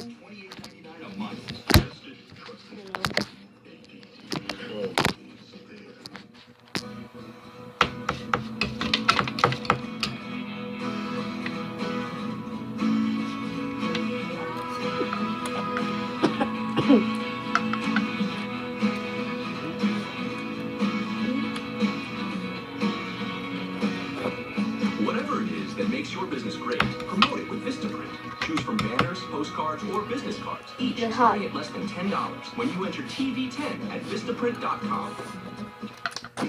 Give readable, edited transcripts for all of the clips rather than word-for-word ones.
$28.99 a month. Whatever it is that makes your business great, promote it with Vistaprint. Choose from banners, postcards, or business cards, each starting at less than $10 when you enter TV10 at Vistaprint.com.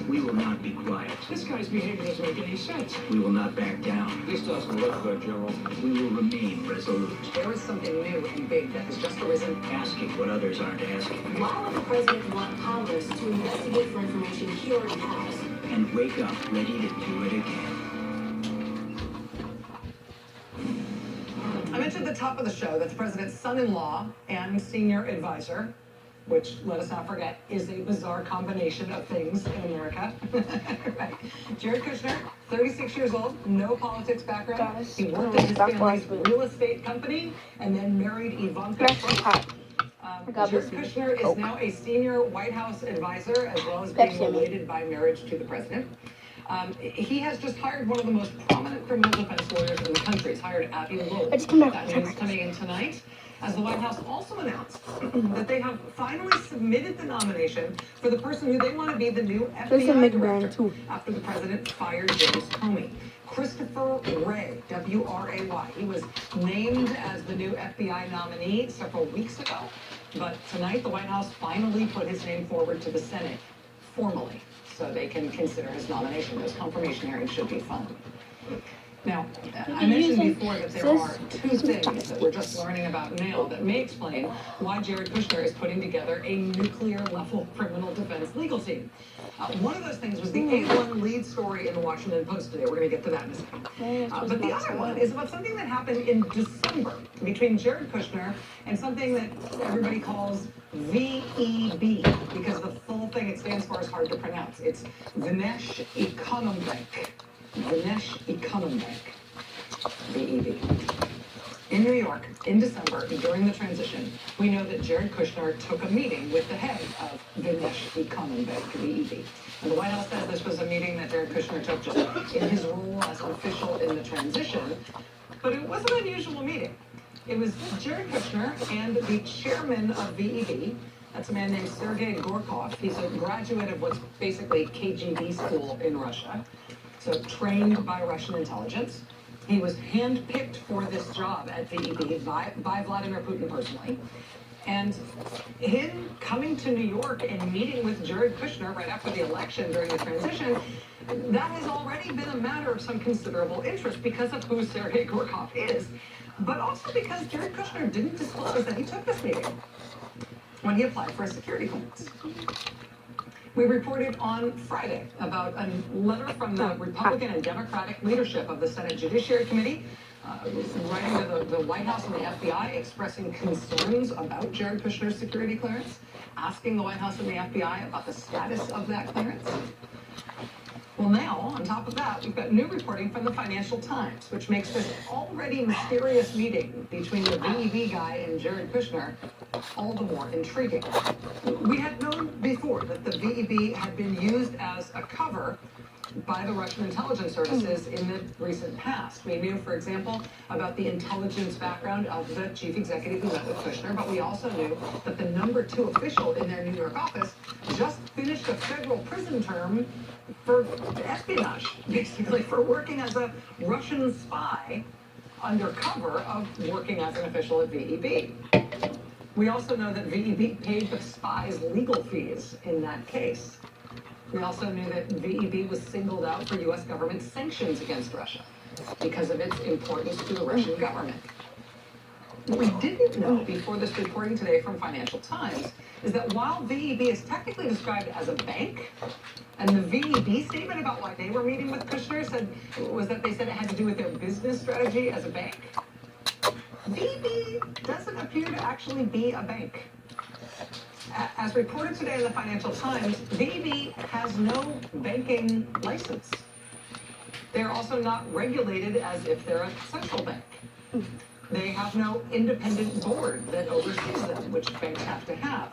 We will not be quiet. This guy's behavior doesn't make any sense. We will not back down. This doesn't look good, General. We will remain resolute. There is something new and big that has just arisen. Asking what others aren't asking. Why would the president want Congress to investigate for information he already has? And wake up ready to do it again. I mentioned at the top of the show that the president's son-in-law and senior advisor, which, let us not forget, is a bizarre combination of things in America. Right. Jared Kushner, 36 years old, no politics background. He worked at his family's real estate company and then married Ivanka Trump. Jared Kushner is now a senior White House advisor, as well as being related by marriage to the president. He has just hired one of the most prominent criminal defense lawyers in the country. He's hired Abby Lowell. That news coming in tonight, as the White House also announced that they have finally submitted the nomination for the person who they want to be the new FBI director after the president fired James Comey. Christopher Wray, W-R-A-Y. He was named as the new FBI nominee several weeks ago, but tonight the White House finally put his name forward to the Senate formally, so they can consider his nomination. Those confirmation hearings should be fun. Now, I mentioned before that there are two things that we're just learning about now that may explain why Jared Kushner is putting together a nuclear-level criminal defense legal team. One of those things was the A1 lead story in the Washington Post today. We're going to get to that in a second. But the other one is about something that happened in December between Jared Kushner and something that everybody calls VEB, because the full thing it stands for is hard to pronounce. It's Vinesh Econombank. Vinesh Econombank, VEB. In New York, in December, during the transition, we know that Jared Kushner took a meeting with the head of Vinesh Econombank, VEB. And the White House says this was a meeting that Jared Kushner took just in his role as an official in the transition, but it was an unusual meeting. It was Jared Kushner and the chairman of VEB. That's a man named Sergei Gorkov. He's a graduate of what's basically KGB school in Russia. So trained by Russian intelligence. He was handpicked for this job at VEB by Vladimir Putin personally. And him coming to New York and meeting with Jared Kushner right after the election during the transition, that has already been a matter of some considerable interest because of who Sergei Gorkov is, but also because Jared Kushner didn't disclose that he took this meeting when he applied for a security clearance. We reported on Friday about a letter from the Republican and Democratic leadership of the Senate Judiciary Committee, writing to the White House and the FBI, expressing concerns about Jared Kushner's security clearance, asking the White House and the FBI about the status of that clearance. Well, now, on top of that, we've got new reporting from the Financial Times, which makes this already mysterious meeting between the VEB guy and Jared Kushner all the more intriguing. We had known before that the VEB had been used as a cover by the Russian intelligence services in the recent past. We knew, for example, about the intelligence background of the chief executive who met with Kushner, but we also knew that the #2 official in their New York office just finished a federal prison term for espionage, basically for working as a Russian spy under cover of working as an official at VEB. We also know that VEB paid the spy's legal fees in that case. We also knew that VEB was singled out for U.S. government sanctions against Russia because of its importance to the Russian government. What we didn't know before this reporting today from Financial Times is that while VEB is technically described as a bank, and the VEB statement about why they were meeting with Kushner was that they said it had to do with their business strategy as a bank, VEB doesn't appear to actually be a bank. As reported today in the Financial Times, VEB has no banking license. They're also not regulated as if they're a central bank. They have no independent board that oversees them, which banks have to have.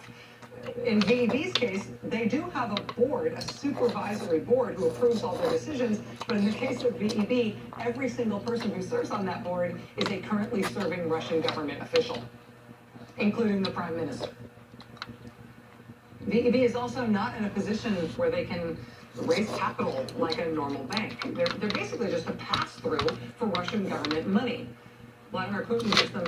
In VEB's case, they do have a board, a supervisory board who approves all their decisions, but in the case of VEB, every single person who serves on that board is a currently serving Russian government official, including the prime minister. VEB is also not in a position where they can raise capital like a normal bank. They're basically just a pass-through for Russian government money. Vladimir Putin gives them